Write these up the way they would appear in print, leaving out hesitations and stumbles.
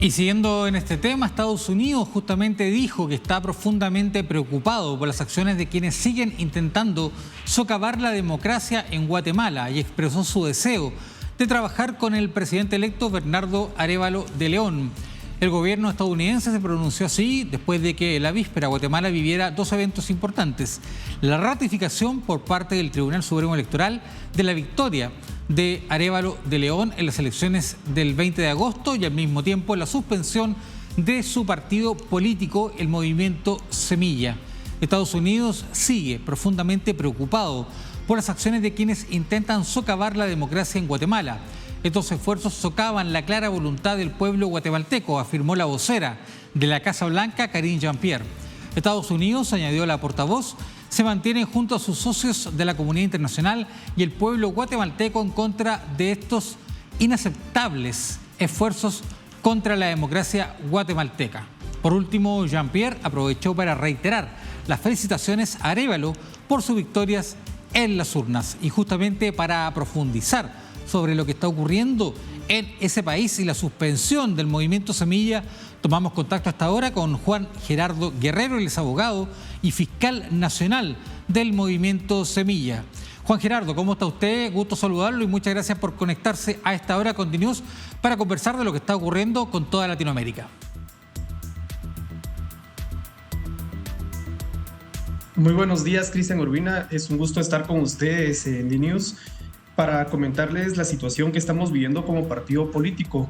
Y siguiendo en este tema, Estados Unidos justamente dijo que está profundamente preocupado por las acciones de quienes siguen intentando socavar la democracia en Guatemala y expresó su deseo de trabajar con el presidente electo Bernardo Arévalo de León. El gobierno estadounidense se pronunció así después de que la víspera Guatemala viviera dos eventos importantes: la ratificación por parte del Tribunal Supremo Electoral de la victoria de Arévalo de León en las elecciones del 20 de agosto y al mismo tiempo la suspensión de su partido político, el Movimiento Semilla. Estados Unidos sigue profundamente preocupado por las acciones de quienes intentan socavar la democracia en Guatemala. Estos esfuerzos socavan la clara voluntad del pueblo guatemalteco, afirmó la vocera de la Casa Blanca, Karine Jean-Pierre. Estados Unidos, añadió la portavoz, se mantiene junto a sus socios de la comunidad internacional y el pueblo guatemalteco en contra de estos inaceptables esfuerzos contra la democracia guatemalteca. Por último, Jean-Pierre aprovechó para reiterar las felicitaciones a Arévalo por sus victorias en las urnas y justamente para profundizar sobre lo que está ocurriendo en ese país y la suspensión del Movimiento Semilla, tomamos contacto hasta ahora con Juan Gerardo Guerrero, él es abogado y fiscal nacional del Movimiento Semilla. Juan Gerardo, ¿cómo está usted? Gusto saludarlo y muchas gracias por conectarse a esta hora con DiNews para conversar de lo que está ocurriendo con toda Latinoamérica. Muy buenos días, Cristian Urbina. Es un gusto estar con ustedes en DiNews para comentarles la situación que estamos viviendo como partido político.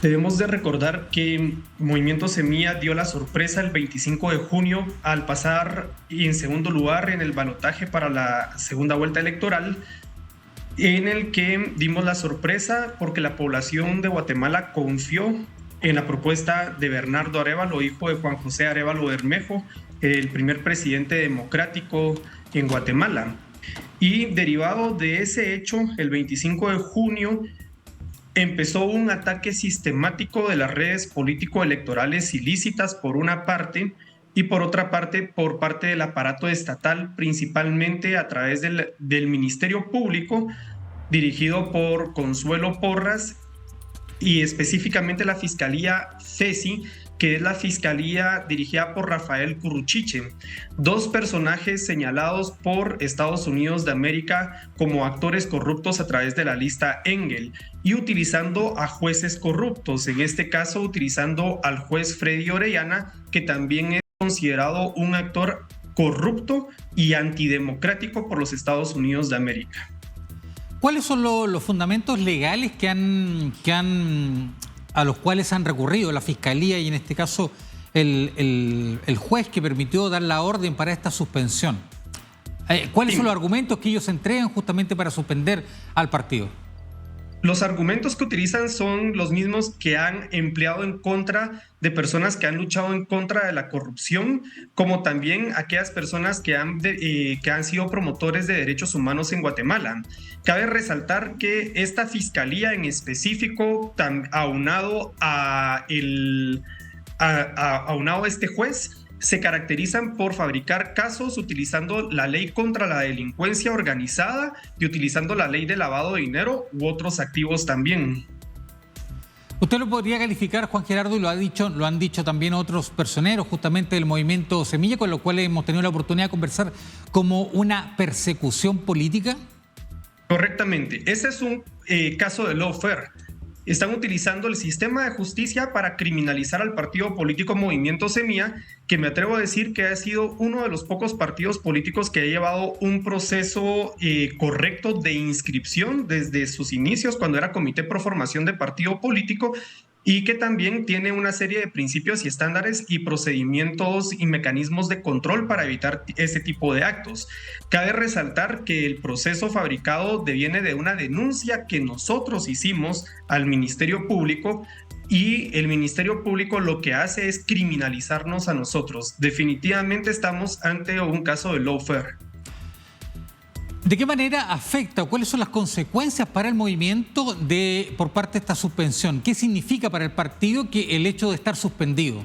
Debemos de recordar que Movimiento Semilla dio la sorpresa el 25 de junio al pasar en segundo lugar en el balotaje para la segunda vuelta electoral, en el que dimos la sorpresa porque la población de Guatemala confió en la propuesta de Bernardo Arévalo, hijo de Juan José Arévalo Bermejo, el primer presidente democrático en Guatemala. Y derivado de ese hecho, el 25 de junio empezó un ataque sistemático de las redes político-electorales ilícitas por una parte y por otra parte por parte del aparato estatal, principalmente a través del Ministerio Público dirigido por Consuelo Porras y específicamente la Fiscalía FESI, que es la fiscalía dirigida por Rafael Curruchiche, dos personajes señalados por Estados Unidos de América como actores corruptos a través de la lista Engel y utilizando a jueces corruptos, en este caso utilizando al juez Freddy Orellana, que también es considerado un actor corrupto y antidemocrático por los Estados Unidos de América. ¿Cuáles son los fundamentos legales a los cuales han recurrido la Fiscalía y en este caso el juez que permitió dar la orden para esta suspensión? ¿Cuáles son los argumentos que ellos entregan justamente para suspender al partido? Los argumentos que utilizan son los mismos que han empleado en contra de personas que han luchado en contra de la corrupción, como también aquellas personas que han sido promotores de derechos humanos en Guatemala. Cabe resaltar que esta fiscalía en específico, aunado a este juez, se caracterizan por fabricar casos utilizando la ley contra la delincuencia organizada y utilizando la ley de lavado de dinero u otros activos también. ¿Usted lo podría calificar, Juan Gerardo, y lo han dicho también otros personeros justamente del Movimiento Semilla, con los cuales hemos tenido la oportunidad de conversar, como una persecución política? Correctamente. Ese es un caso de lawfare. Están utilizando el sistema de justicia para criminalizar al partido político Movimiento Semilla, que me atrevo a decir que ha sido uno de los pocos partidos políticos que ha llevado un proceso correcto de inscripción desde sus inicios, cuando era Comité Pro Formación de Partido Político, y que también tiene una serie de principios y estándares y procedimientos y mecanismos de control para evitar ese tipo de actos. Cabe resaltar que el proceso fabricado deviene de una denuncia que nosotros hicimos al Ministerio Público, y el Ministerio Público lo que hace es criminalizarnos a nosotros. Definitivamente estamos ante un caso de lawfare. ¿De qué manera afecta o cuáles son las consecuencias para el movimiento por parte de esta suspensión? ¿Qué significa para el partido el hecho de estar suspendido?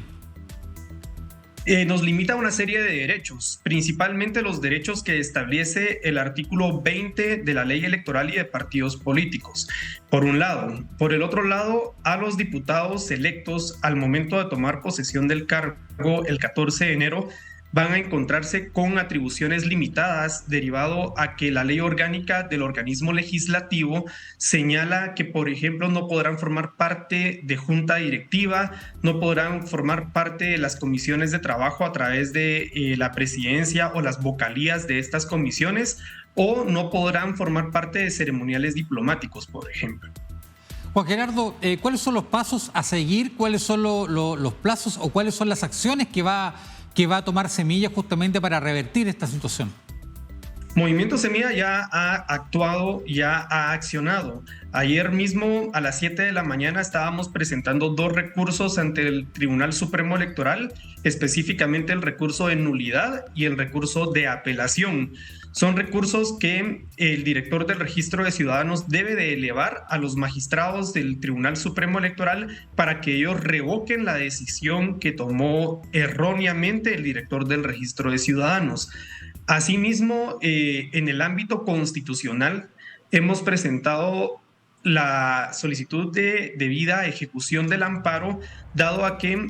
Nos limita a una serie de derechos, principalmente los derechos que establece el artículo 20 de la Ley Electoral y de Partidos Políticos, por un lado. Por el otro lado, a los diputados electos al momento de tomar posesión del cargo el 14 de enero, van a encontrarse con atribuciones limitadas derivado a que la ley orgánica del organismo legislativo señala que, por ejemplo, no podrán formar parte de junta directiva, no podrán formar parte de las comisiones de trabajo a través de la presidencia o las vocalías de estas comisiones, o no podrán formar parte de ceremoniales diplomáticos, por ejemplo. Juan Gerardo, ¿cuáles son los pasos a seguir? ¿Cuáles son los plazos o cuáles son las acciones que va a tomar Semilla justamente para revertir esta situación? Movimiento Semilla ya ha actuado, ya ha accionado. Ayer mismo a las 7 de la mañana estábamos presentando 2 recursos ante el Tribunal Supremo Electoral, específicamente el recurso de nulidad y el recurso de apelación. Son recursos que el director del Registro de Ciudadanos debe de elevar a los magistrados del Tribunal Supremo Electoral para que ellos revoquen la decisión que tomó erróneamente el director del Registro de Ciudadanos. Asimismo, en el ámbito constitucional, hemos presentado la solicitud de debida ejecución del amparo, dado a que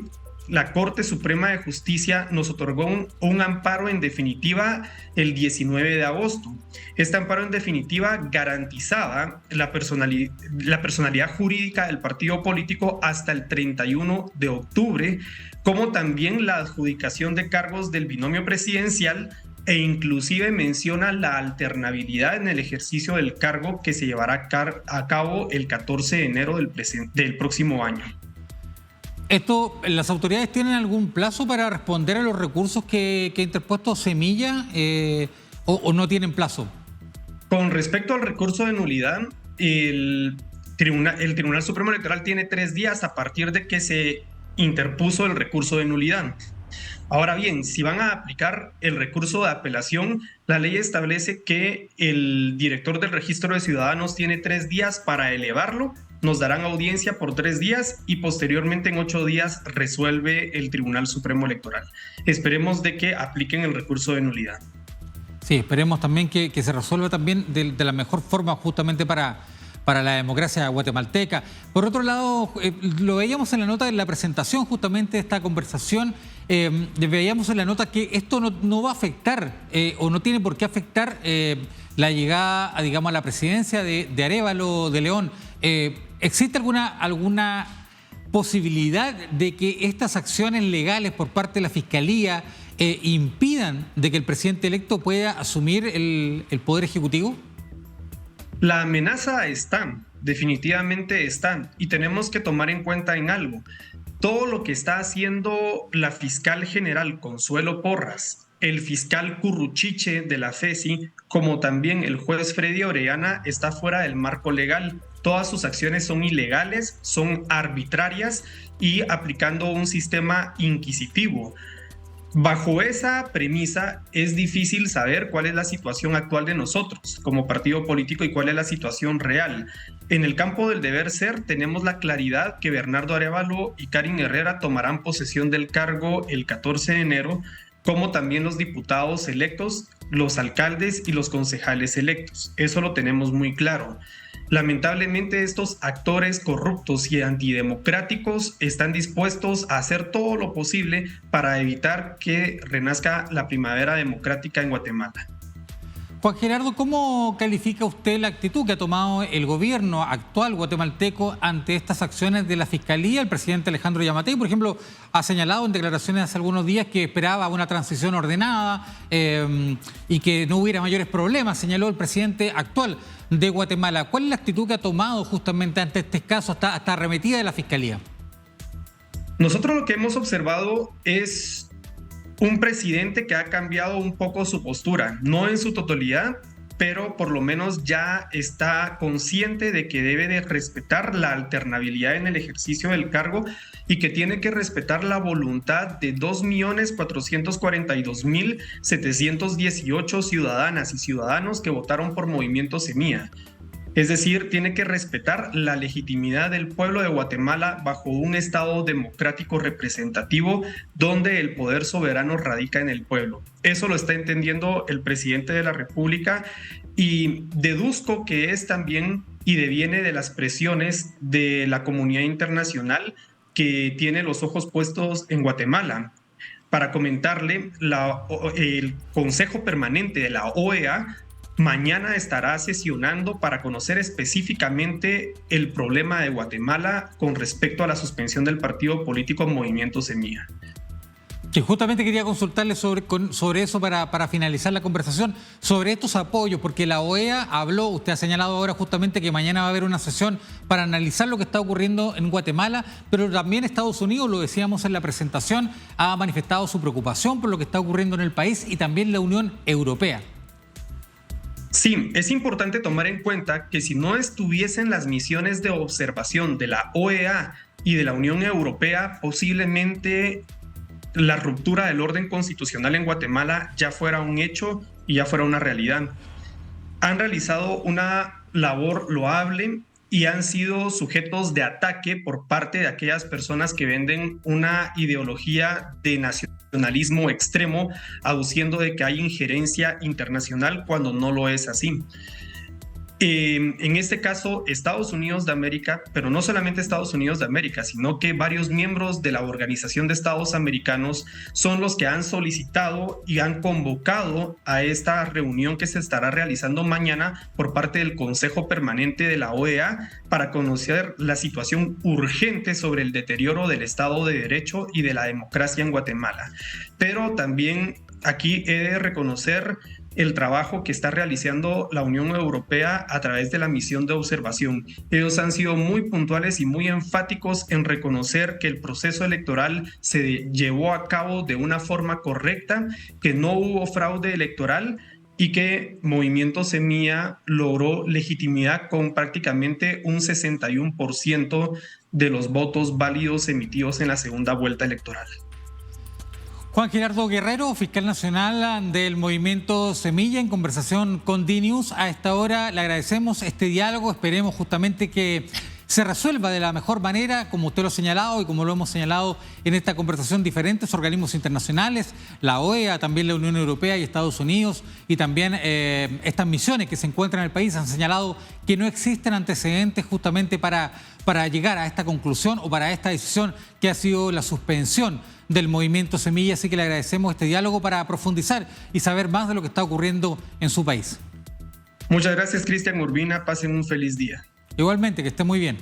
la Corte Suprema de Justicia nos otorgó un amparo en definitiva el 19 de agosto. Este amparo en definitiva garantizaba la personalidad jurídica del partido político hasta el 31 de octubre, como también la adjudicación de cargos del binomio presidencial, e inclusive menciona la alternabilidad en el ejercicio del cargo que se llevará a cabo el 14 de enero del próximo año. ¿Las autoridades tienen algún plazo para responder a los recursos que ha interpuesto Semilla o no tienen plazo? Con respecto al recurso de nulidad, el Tribunal Supremo Electoral tiene 3 días a partir de que se interpuso el recurso de nulidad. Ahora bien, si van a aplicar el recurso de apelación, la ley establece que el director del Registro de Ciudadanos tiene 3 días para elevarlo, nos darán audiencia por 3 días y posteriormente en 8 días resuelve el Tribunal Supremo Electoral. Esperemos de que apliquen el recurso de nulidad. Sí, esperemos también que se resuelva también de la mejor forma justamente para la democracia guatemalteca. Por otro lado, lo veíamos en la nota de la presentación justamente de esta conversación, veíamos en la nota que esto no va a afectar o no tiene por qué afectar la llegada, digamos, a la presidencia de Arévalo de León. ¿Existe alguna posibilidad de que estas acciones legales por parte de la Fiscalía impidan de que el presidente electo pueda asumir el Poder Ejecutivo? La amenaza está, definitivamente está, y tenemos que tomar en cuenta en algo. Todo lo que está haciendo la fiscal general Consuelo Porras, el fiscal Curruchiche de la FESI, como también el juez Freddy Orellana, está fuera del marco legal. Todas sus acciones son ilegales, son arbitrarias y aplicando un sistema inquisitivo. Bajo esa premisa es difícil saber cuál es la situación actual de nosotros como partido político y cuál es la situación real. En el campo del deber ser tenemos la claridad que Bernardo Arévalo y Karin Herrera tomarán posesión del cargo el 14 de enero, como también los diputados electos, los alcaldes y los concejales electos. Eso lo tenemos muy claro. Lamentablemente estos actores corruptos y antidemocráticos están dispuestos a hacer todo lo posible para evitar que renazca la primavera democrática en Guatemala. Juan Gerardo, ¿cómo califica usted la actitud que ha tomado el gobierno actual guatemalteco ante estas acciones de la Fiscalía? El presidente Alejandro Yamatei, por ejemplo, ha señalado en declaraciones hace algunos días que esperaba una transición ordenada y que no hubiera mayores problemas, señaló el presidente actual de Guatemala. ¿Cuál es la actitud que ha tomado justamente ante este caso, hasta arremetida de la Fiscalía? Nosotros lo que hemos observado es un presidente que ha cambiado un poco su postura, no en su totalidad, pero por lo menos ya está consciente de que debe de respetar la alternabilidad en el ejercicio del cargo y que tiene que respetar la voluntad de 2.442.718 ciudadanas y ciudadanos que votaron por Movimiento Semilla. Es decir, tiene que respetar la legitimidad del pueblo de Guatemala bajo un Estado democrático representativo donde el poder soberano radica en el pueblo. Eso lo está entendiendo el presidente de la República y deduzco que es también y deviene de las presiones de la comunidad internacional que tiene los ojos puestos en Guatemala. Para comentarle, el Consejo Permanente de la OEA mañana estará sesionando para conocer específicamente el problema de Guatemala con respecto a la suspensión del partido político Movimiento Semilla. Que justamente quería consultarle sobre eso para finalizar la conversación, sobre estos apoyos, porque la OEA habló, usted ha señalado ahora justamente que mañana va a haber una sesión para analizar lo que está ocurriendo en Guatemala, pero también Estados Unidos, lo decíamos en la presentación, ha manifestado su preocupación por lo que está ocurriendo en el país y también la Unión Europea. Sí, es importante tomar en cuenta que si no estuviesen las misiones de observación de la OEA y de la Unión Europea, posiblemente la ruptura del orden constitucional en Guatemala ya fuera un hecho y ya fuera una realidad. Han realizado una labor loable y han sido sujetos de ataque por parte de aquellas personas que venden una ideología de nacionalismo extremo, aduciendo de que hay injerencia internacional cuando no lo es así. En este caso, Estados Unidos de América, pero no solamente Estados Unidos de América, sino que varios miembros de la Organización de Estados Americanos son los que han solicitado y han convocado a esta reunión que se estará realizando mañana por parte del Consejo Permanente de la OEA para conocer la situación urgente sobre el deterioro del Estado de Derecho y de la democracia en Guatemala. Pero también aquí he de reconocer el trabajo que está realizando la Unión Europea a través de la misión de observación. Ellos han sido muy puntuales y muy enfáticos en reconocer que el proceso electoral se llevó a cabo de una forma correcta, que no hubo fraude electoral y que Movimiento Semilla logró legitimidad con prácticamente un 61% de los votos válidos emitidos en la segunda vuelta electoral. Juan Gerardo Guerrero, fiscal nacional del Movimiento Semilla, en conversación con DNews. A esta hora le agradecemos este diálogo, esperemos justamente que se resuelva de la mejor manera, como usted lo ha señalado y como lo hemos señalado en esta conversación diferentes organismos internacionales, la OEA, también la Unión Europea y Estados Unidos, y también estas misiones que se encuentran en el país han señalado que no existen antecedentes justamente para llegar a esta conclusión o para esta decisión que ha sido la suspensión del Movimiento Semilla. Así que le agradecemos este diálogo para profundizar y saber más de lo que está ocurriendo en su país. Muchas gracias, Cristian Urbina. Pasen un feliz día. Igualmente, que esté muy bien.